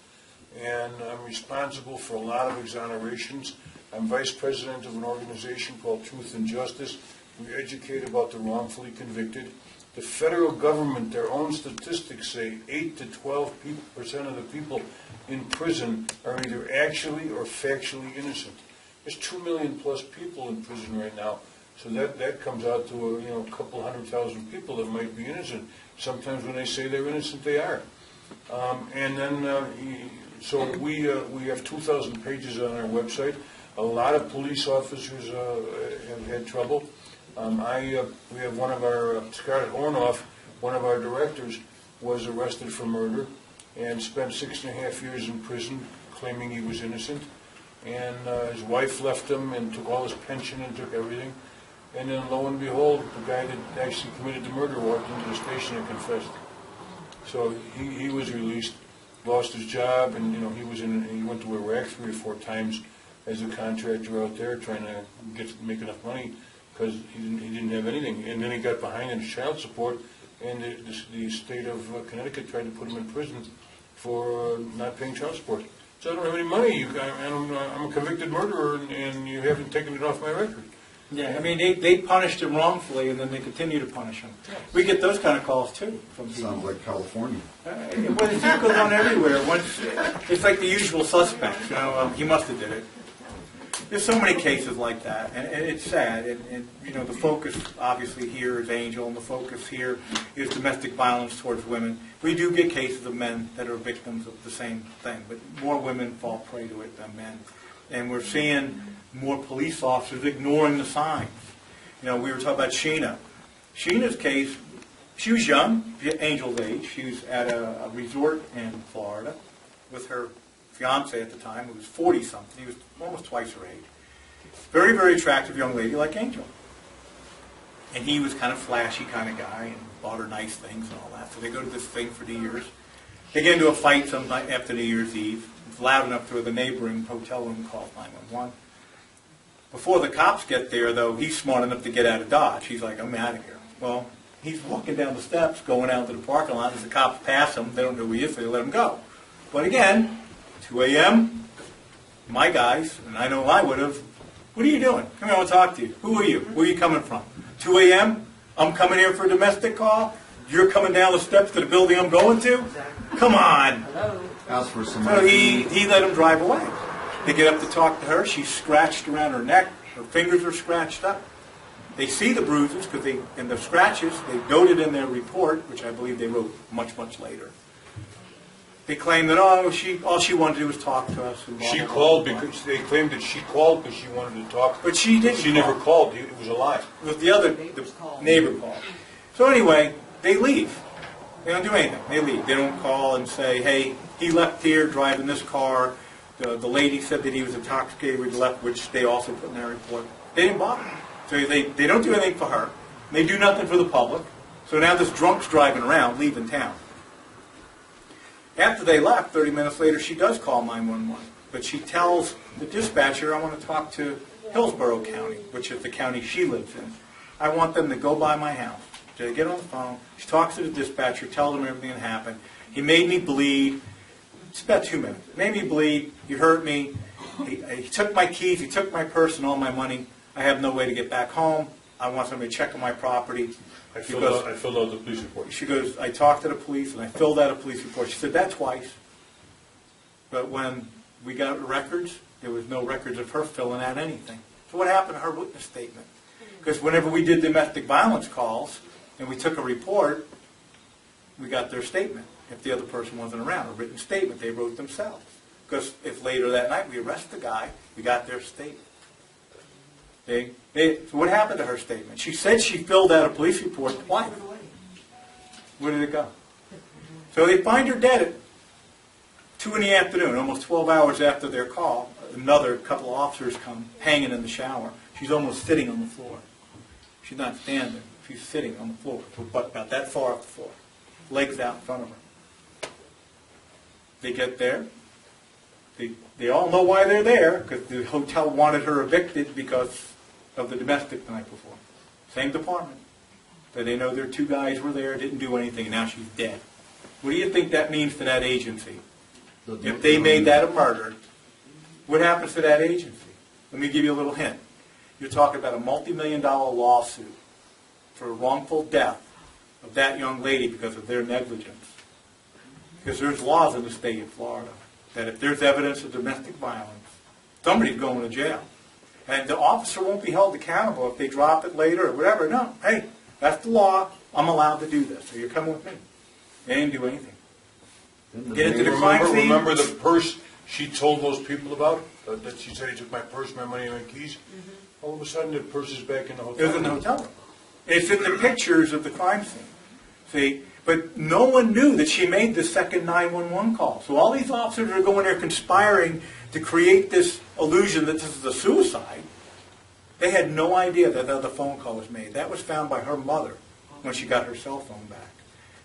And I'm responsible for a lot of exonerations. I'm vice president of an organization called Truth and Justice. We educate about the wrongfully convicted. The federal government, their own statistics say 8 to 12% of the people in prison are either actually or factually innocent. There's 2 million plus people in prison right now, so that comes out to a couple 100,000 people that might be innocent. Sometimes when they say they're innocent, they are. And then so we have 2,000 pages on our website. A lot of police officers have had trouble. We have one of our, Scarlett Ornoff, one of our directors, was arrested for murder and spent 6.5 years in prison claiming he was innocent. And his wife left him and took all his pension and took everything. And then lo and behold, the guy that actually committed the murder walked into the station and confessed. So he was released, lost his job, and he went to Iraq 3 or 4 times as a contractor out there trying to make enough money because he didn't have anything. And then he got behind in child support, and the state of Connecticut tried to put him in prison for not paying child support. So I don't have any money. I'm a convicted murderer, and you haven't taken it off my record. Yeah, I mean, they punished him wrongfully, and then they continue to punish him. We get those kind of calls, too, from people. Sounds like California. Well, it goes on everywhere. It's like the usual suspects, he must have did it. There's so many cases like that, and it's sad. And the focus, obviously, here is Angel, and the focus here is domestic violence towards women. We do get cases of men that are victims of the same thing, but more women fall prey to it than men. And we're seeing more police officers ignoring the signs. We were talking about Sheena. Sheena's case, she was young, Angel's age. She was at a resort in Florida with her fiance at the time, who was 40-something. He was almost twice her age. Very, very attractive young lady like Angel. And he was kind of flashy kind of guy and bought her nice things and all that. So they go to this thing for New Year's. They get into a fight sometime after New Year's Eve. It's loud enough to where the neighboring hotel room calls 911. Before the cops get there, though, he's smart enough to get out of Dodge. He's like, I'm out of here. Well, he's walking down the steps, going out to the parking lot. As the cops pass him, they don't know who he is, so they let him go. But again, 2 a.m., my guys, and I know I would have, what are you doing? Come here, I want to talk to you. Who are you? Where are you coming from? 2 a.m., I'm coming here for a domestic call. You're coming down the steps to the building I'm going to? Come on. Ask for some. So he let him drive away. They get up to talk to her. She's scratched around her neck. Her fingers are scratched up. They see the bruises and the scratches. They noted in their report, which I believe they wrote much, much later. They claim that, all she wanted to do was talk to us. And She called because they claimed that she called because she wanted to talk. But she didn't. She never called. It was a lie. It was the neighbor called. So anyway, they leave. They don't do anything. They leave. They don't call and say, hey, he left here driving this car. The lady said that he was intoxicated when he left, which they also put in their report. They didn't bother. So they don't do anything for her. They do nothing for the public. So now this drunk's driving around, leaving town. After they left, 30 minutes later, she does call 911. But she tells the dispatcher, I want to talk to Hillsborough County, which is the county she lives in. I want them to go by my house. So they get on the phone. She talks to the dispatcher, tells him everything that happened. He made me bleed. It's about 2 minutes. It made me bleed. He hurt me. He took my keys. He took my purse and all my money. I have no way to get back home. I want somebody to check on my property. I filled out the police report. She goes, I talked to the police, and I filled out a police report. She said that twice. But when we got records, there was no records of her filling out anything. So what happened to her witness statement? Because whenever we did domestic violence calls, and we took a report, we got their statement. If the other person wasn't around, a written statement they wrote themselves. Because if later that night we arrest the guy, we got their statement. So what happened to her statement? She said she filled out a police report twice. Where did it go? So they find her dead at 2 in the afternoon, almost 12 hours after their call. Another couple of officers come hanging in the shower. She's almost sitting on the floor. She's not standing. She's sitting on the floor, but about that far off the floor. Legs out in front of her. They get there. They all know why they're there, because the hotel wanted her evicted because of the domestic the night before. Same department. But they know their 2 guys were there, didn't do anything, and now she's dead. What do you think that means to that agency? If they made that a murder, what happens to that agency? Let me give you a little hint. You're talking about a multi-million-dollar lawsuit for wrongful death of that young lady because of their negligence. Because there's laws in the state of Florida. that if there's evidence of domestic violence, somebody's going to jail. And the officer won't be held accountable if they drop it later or whatever. No, hey, that's the law. I'm allowed to do this. So you're coming with me. They didn't do anything. Get into the crime scene. Remember the purse she told those people about? That she said he took my purse, my money, and my keys? All of a sudden, the purse is back in the hotel. It was in the hotel room. It's in the pictures of the crime scene. See? But no one knew that she made the second 911 call. So all these officers are going there conspiring to create this illusion that this is a suicide. They had no idea that the phone call was made. That was found by her mother when she got her cell phone back.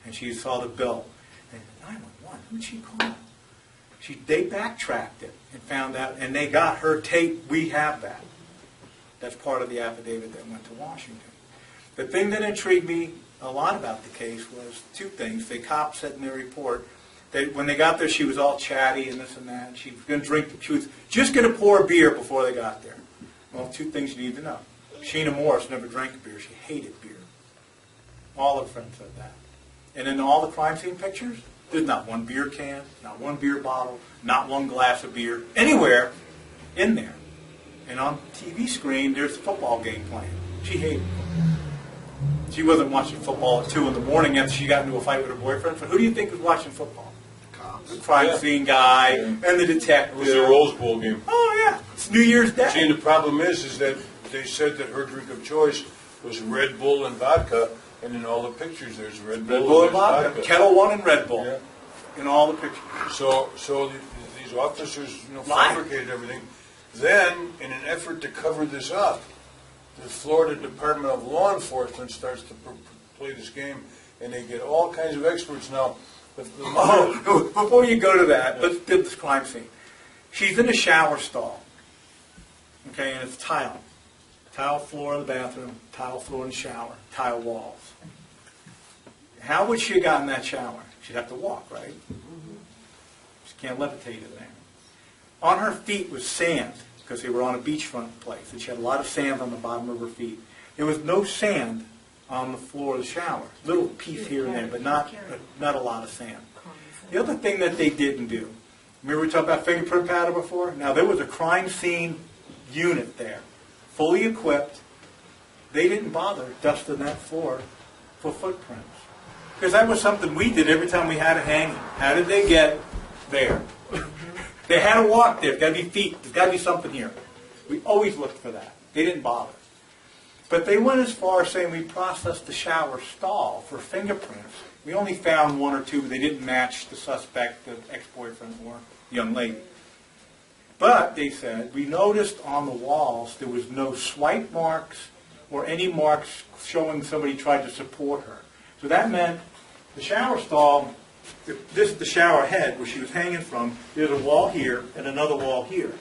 And she saw the bill. And 911, who'd she call? They backtracked it and found out, and they got her tape. We have that. That's part of the affidavit that went to Washington. The thing that intrigued me a lot about the case was two things. The cop said in their report that when they got there, she was all chatty and this and that. She was going to drink. She was just going to pour a beer before they got there. Well, two things you need to know. Sheena Morris never drank beer. She hated beer. All her friends said that. And in all the crime scene pictures, there's not one beer can, not one beer bottle, not one glass of beer, anywhere in there. And on the TV screen, there's a football game playing. She hated football. She wasn't watching football at 2 in the morning after she got into a fight with her boyfriend. But who do you think was watching football? Cops. The crime scene guy and the detective. It was a Rose Bowl game. Oh, yeah. It's New Year's Day. See, and the problem is that they said that her drink of choice was Red Bull and vodka, and in all the pictures there's Red Bull and vodka. Kettle One and Red Bull. Yeah. In all the pictures. So these officers, fabricated everything. Then, in an effort to cover this up, the Florida Department of Law Enforcement starts to play this game, and they get all kinds of experts now. Before you go to that, let's do this crime scene. She's in a shower stall. Okay, and it's tile. Tile floor in the bathroom, tile floor in the shower, tile walls. How would she have gotten that shower? She'd have to walk, right? She can't levitate in there. On her feet was sand, because they were on a beachfront place, and she had a lot of sand on the bottom of her feet. There was no sand on the floor of the shower. Little piece here and there, but not a lot of sand. The other thing that they didn't do, remember we talked about fingerprint powder before? Now there was a crime scene unit there, fully equipped. They didn't bother dusting that floor for footprints. Because that was something we did every time we had a hanging. How did they get there? They had to walk there. There's got to be feet. There's got to be something here. We always looked for that. They didn't bother. But they went as far as saying we processed the shower stall for fingerprints. We only found one or two. They didn't match the suspect, the ex-boyfriend or young lady. But, they said, we noticed on the walls there was no swipe marks or any marks showing somebody tried to support her. So that meant the shower stall, this is the shower head where she was hanging from. There's a wall here and another wall here.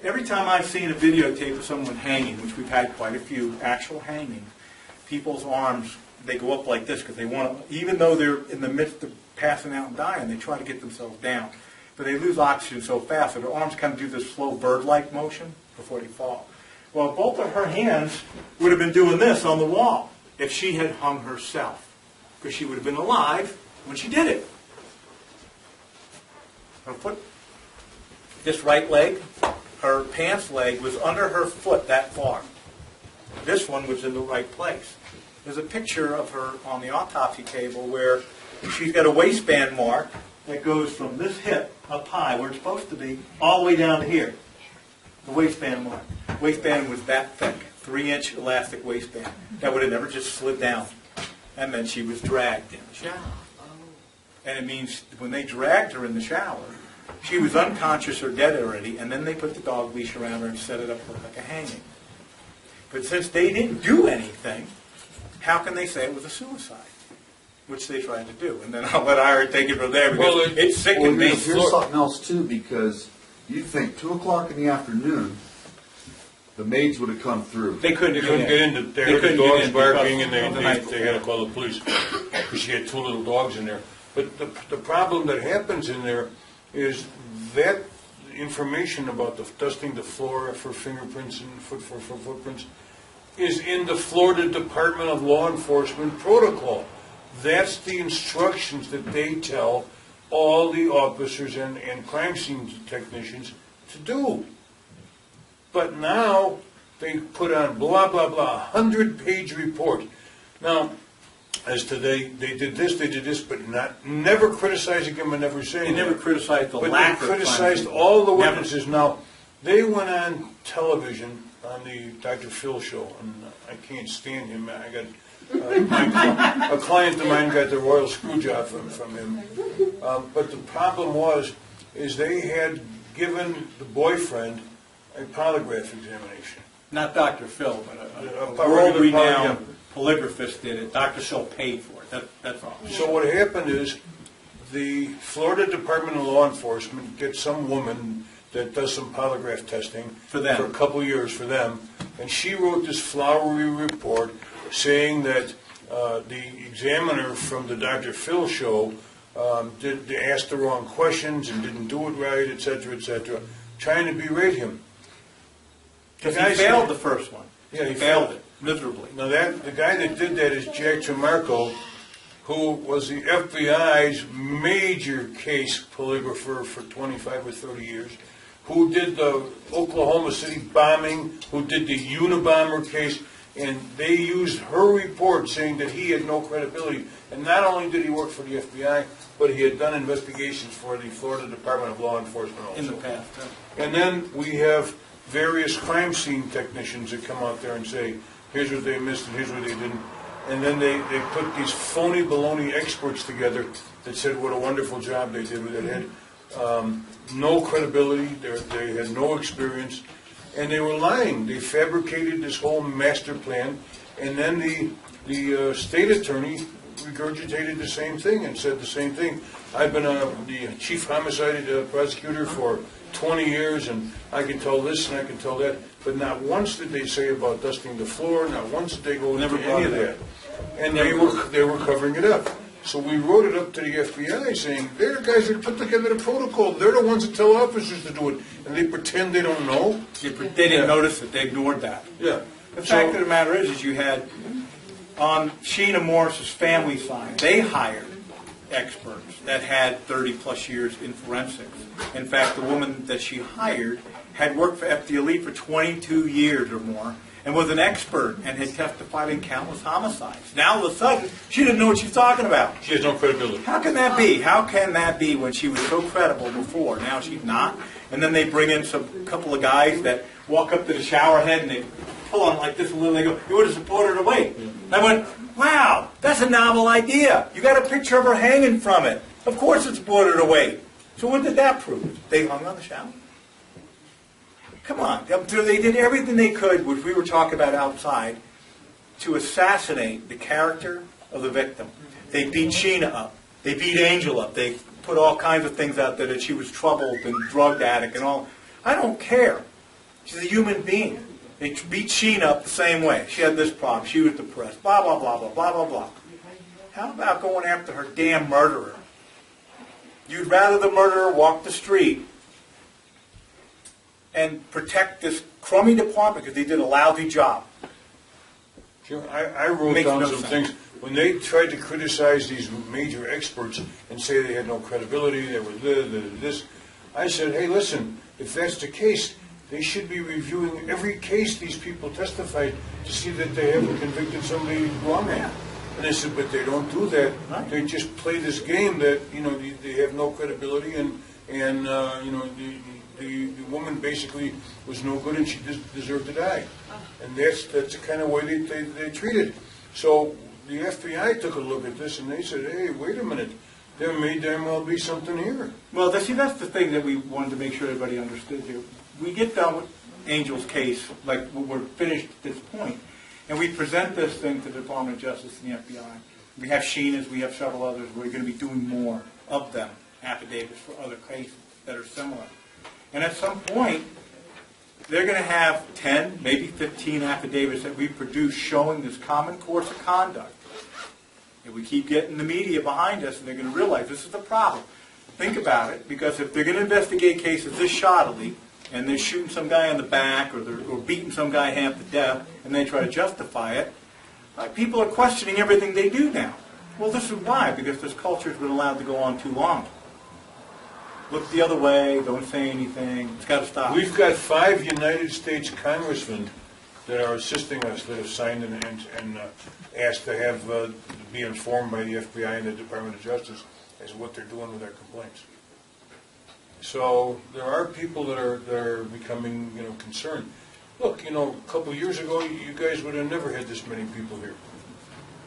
Every time I've seen a videotape of someone hanging, which we've had quite a few actual hangings, people's arms, they go up like this because they want to, even though they're in the midst of passing out and dying, they try to get themselves down. But they lose oxygen so fast that their arms kind of do this slow bird-like motion before they fall. Well, both of her hands would have been doing this on the wall if she had hung herself, because she would have been alive when she did it. Her foot, this right leg, her pants leg was under her foot that far. This one was in the right place. There's a picture of her on the autopsy table where she's got a waistband mark that goes from this hip up high, where it's supposed to be, all the way down to here. The waistband mark. Waistband was that thick, 3-inch elastic waistband. That would have never just slid down. And then she was dragged in the shower. And it means when they dragged her in the shower, she was unconscious or dead already, and then they put the dog leash around her and set it up to look like a hanging. But since they didn't do anything, how can they say it was a suicide? Which they tried to do. And then I'll let Ira take it from there because it's sickened me. Here's something else, too, because you'd think 2 o'clock in the afternoon, the maids would have come through. They couldn't get in. They heard the dogs barking, and they had to call the police because she had 2 little dogs in there. But the problem that happens in there is that information about the dusting the floor for fingerprints and for footprints is in the Florida Department of Law Enforcement protocol. That's the instructions that they tell all the officers and crime scene technicians to do. But now they put on blah, blah, blah, 100-page report. Now, as to they did this, but never criticizing him and never saying They never that. criticized the But lack they of criticized crime. all the Never. witnesses. Now, they went on television on the Dr. Phil show, and I can't stand him. I got a client of mine got the royal screw job from him. But the problem is they had given the boyfriend a polygraph examination. Not Dr. Phil, but A a world-renowned polygraph. polygraphist did it. Dr. Phil paid for it. That's all. So what happened is the Florida Department of Law Enforcement gets some woman that does some polygraph testing For them. for a couple of years for them, and she wrote this flowery report saying that the examiner from the Dr. Phil show asked the wrong questions and didn't do it right, etc., trying to berate him. Because The guy he failed said- the first one. Yeah, he failed failed it miserably. Now the guy that did that is Jack Tramarco, who was the FBI's major case polygrapher for 25 or 30 years, who did the Oklahoma City bombing, who did the Unabomber case, and they used her report saying that he had no credibility. And not only did he work for the FBI, but he had done investigations for the Florida Department of Law Enforcement also. In the past. And then we have various crime scene technicians that come out there and say, here's what they missed and here's what they didn't. And then they put these phony baloney experts together that said what a wonderful job they did. That had no credibility, they had no experience, and they were lying. They fabricated this whole master plan, and then the state attorney regurgitated the same thing and said the same thing. I've been the chief homicide prosecutor for 20 years, and I can tell this and I can tell that, but not once did they say about dusting the floor, not once did they go into any of that. And they were covering it up. So we wrote it up to the FBI saying, they're the guys that put together the protocol. They're the ones that tell officers to do it. And they pretend they don't know. They didn't notice it. They ignored that. Yeah. The fact of the matter is you had, on Sheena Morris's family side, they hired experts that had 30-plus years in forensics. In fact, the woman that she hired had worked for FDLE for 22 years or more and was an expert and had testified in countless homicides. Now, all of a sudden, she didn't know what she was talking about. She has no credibility. How can that be? How can that be when she was so credible before? Now she's not. And then they bring in couple of guys that walk up to the shower head and they pull on like this a little. They go, "You would have supported her weight." And I went, "Wow, that's a novel idea. You got a picture of her hanging from it. Of course it supported her weight." So what did that prove? They hung on the shower. Come on. They did everything they could, which we were talking about outside, to assassinate the character of the victim. They beat Sheena up. They beat Angel up. They put all kinds of things out there that she was troubled and drug addict and all. I don't care. She's a human being. They beat Sheena up the same way. She had this problem. She was depressed. Blah, blah, blah, blah, blah, blah, blah. How about going after her damn murderer? You'd rather the murderer walk the street and protect this crummy department because they did a lousy job. I wrote Makes down no some sense. things. When they tried to criticize these major experts and say they had no credibility, they were this, I said, hey, listen, if that's the case, they should be reviewing every case these people testified to see that they haven't convicted somebody wrongly. And they said, but they don't do that. Right. They just play this game that, they have no credibility and the woman basically was no good and she deserved to die. And that's the kind of way they treated. So the FBI took a look at this and they said, hey, wait a minute, there may damn well be something here. Well, that's the thing that we wanted to make sure everybody understood here. We get done with Angel's case, like we're finished at this point, and we present this thing to the Department of Justice and the FBI. We have Sheena's, we have several others. We're going to be doing more of them, affidavits for other cases that are similar. And at some point, they're going to have 10, maybe 15 affidavits that we produce showing this common course of conduct. And we keep getting the media behind us, and they're going to realize this is the problem. Think about it, because if they're going to investigate cases this shoddily, and they're shooting some guy in the back, or beating some guy half to death, and they try to justify it, people are questioning everything they do now. Well, this is why, because this culture has been allowed to go on too long. look the other way, don't say anything. It's got to stop. We've got 5 United States congressmen that are assisting us that have signed and asked to have be informed by the FBI and the Department of Justice as to what they're doing with their complaints. So there are people that are becoming, concerned. Look, a couple of years ago, you guys would have never had this many people here.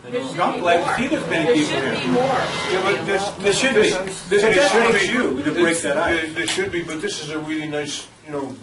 There should I'm be glad more. to see this many There people should here. be more. Yeah, but this should be. This takes you to break that ice. There should be, but this is a really nice,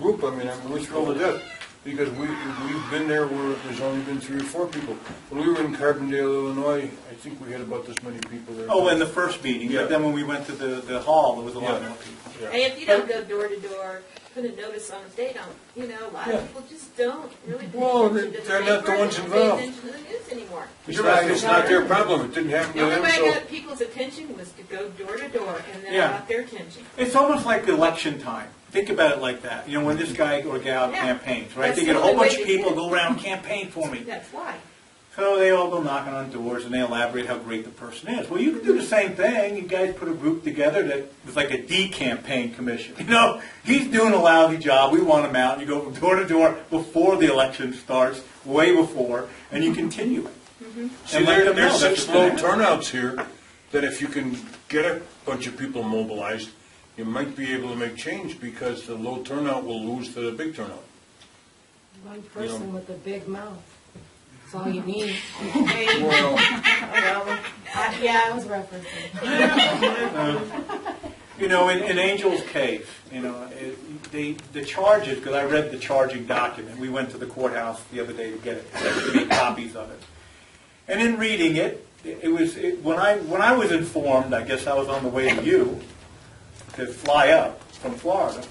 group. I mean, we're thrilled to death because we've been there where there's only been 3 or 4 people. When we were in Carbondale, Illinois, I think we had about this many people there. Oh, in the first meeting, Yeah. but then when we went to the hall, there was a lot Yeah. more people. Yeah. And if you don't go door to door, put a notice on if they don't, a lot Yeah. of people just don't really pay Well, attention to the they're not the paper, ones they don't pay involved. attention to the news anymore. It's not their problem. It didn't happen The to only them, way I so. got people's attention was to go door to door, and then Yeah. I got their attention. It's almost like election time. Think about it like that. When this guy or gal Yeah. campaigns, right? That's They get a the whole only bunch way of they people do it. go around campaign for me. That's why. So they all go knocking on doors and they elaborate how great the person is. Well, you can do the same thing. You guys put a group together that was like a D-campaign commission. He's doing a lousy job. We want him out. You go from door to door before the election starts, way before, and you continue it. See, And let them know there's that's such what's low gonna happen. turnouts here that if you can get a bunch of people mobilized, you might be able to make change because the low turnout will lose to the big turnout. One person with a big mouth. That's all you need. Well, Yeah, I was referencing. In Angel's case, the charges, because I read the charging document. We went to the courthouse the other day to get it, to make copies of it. And in reading it, when I was informed, I guess I was on the way to you, to fly up from Florida,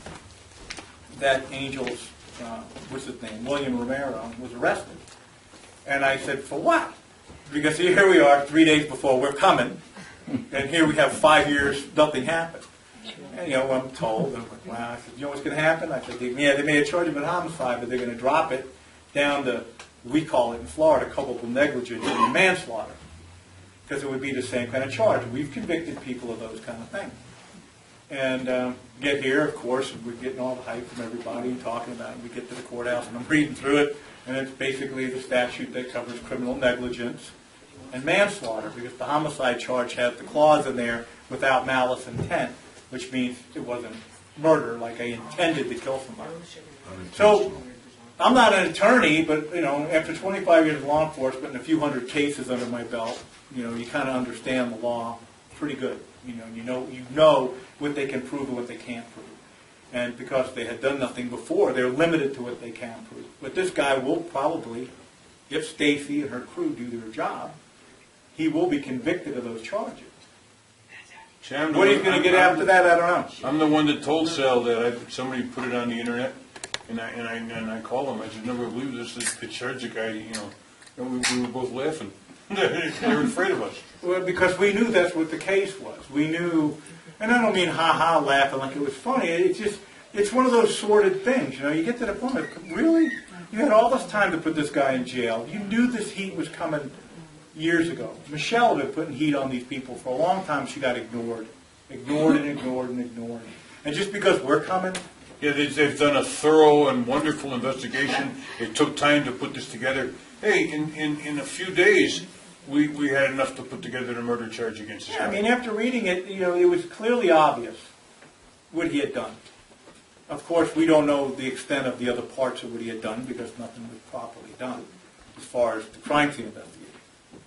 that Angel's, what's his name, William Romero, was arrested. And I said, for what? Because here we are, 3 days before we're coming, and here we have 5 years, nothing happened. And, I'm told, I'm like, wow. I said, you know what's going to happen? I said, yeah, they may have charged him with homicide, but they're going to drop it down to, we call it in Florida, culpable negligence and manslaughter. Because it would be the same kind of charge. We've convicted people of those kind of things. And get here, of course, we're getting all the hype from everybody and talking about it. We get to the courthouse, and I'm reading through it, and it's basically the statute that covers criminal negligence and manslaughter, because the homicide charge has the clause in there without malice intent, which means it wasn't murder, like I intended to kill somebody. So I'm not an attorney, but after 25 years of law enforcement and a few hundred cases under my belt, you kind of understand the law pretty good. You know what they can prove and what they can't prove. And because they had done nothing before, they're limited to what they can prove. But this guy will probably, if Stacy and her crew do their job, he will be convicted of those charges. What he's going to get after that, I don't know. I'm the one that told Sal that somebody put it on the internet, and I called him. I said, never believe this. They charged the guy, and we were both laughing. They were afraid of us. Well, because we knew that's what the case was. We knew, and I don't mean ha-ha laughing like it was funny. It's one of those sordid things. You get to the point of, really? You had all this time to put this guy in jail. You knew this heat was coming years ago. Michelle had been putting heat on these people for a long time. She got ignored. Ignored and ignored and ignored. And just because we're coming, Yeah, they've done a thorough and wonderful investigation. It took time to put this together. Hey, in a few days, we had enough to put together a murder charge against this guy. after reading it, it was clearly obvious what he had done. Of course, we don't know the extent of the other parts of what he had done because nothing was properly done as far as the crime scene investigation.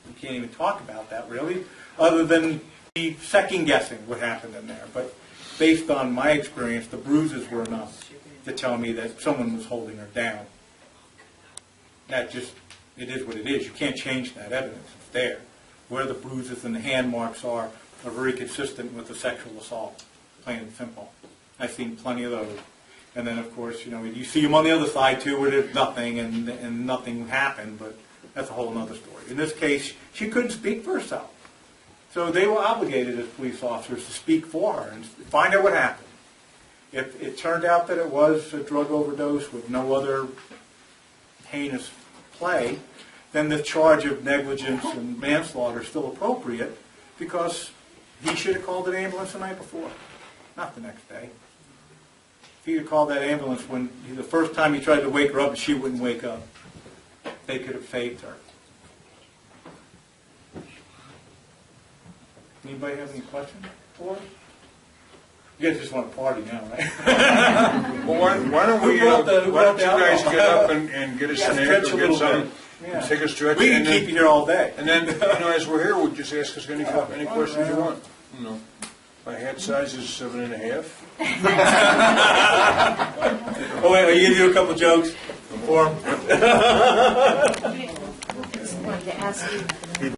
We can't even talk about that, really, other than the second-guessing what happened in there. But based on my experience, the bruises were enough to tell me that someone was holding her down. It is what it is. You can't change that evidence. It's there. Where the bruises and the hand marks are very consistent with the sexual assault, plain and simple. I've seen plenty of those. And then, of course, you see them on the other side, too, where there's nothing and nothing happened, but that's a whole other story. In this case, she couldn't speak for herself. So they were obligated as police officers to speak for her and find out what happened. If it turned out that it was a drug overdose with no other heinous play, then the charge of negligence and manslaughter is still appropriate because he should have called an ambulance the night before. not the next day. If he had called that ambulance when the first time he tried to wake her up and she wouldn't wake up, they could have saved her. Anybody have any questions for us? You guys just want to party now, right? Well, why don't we, Who brought why don't you the guys alcohol? get up and get a Yeah, snack stretch or a get little something? bit. Yeah. Take a stretch. We can and then- keep you here all day. And then, as we're here, we'll just ask us any questions you want. My hat size is 7.5. Oh, wait, are you going to do a couple jokes for him? Just wanted to ask you,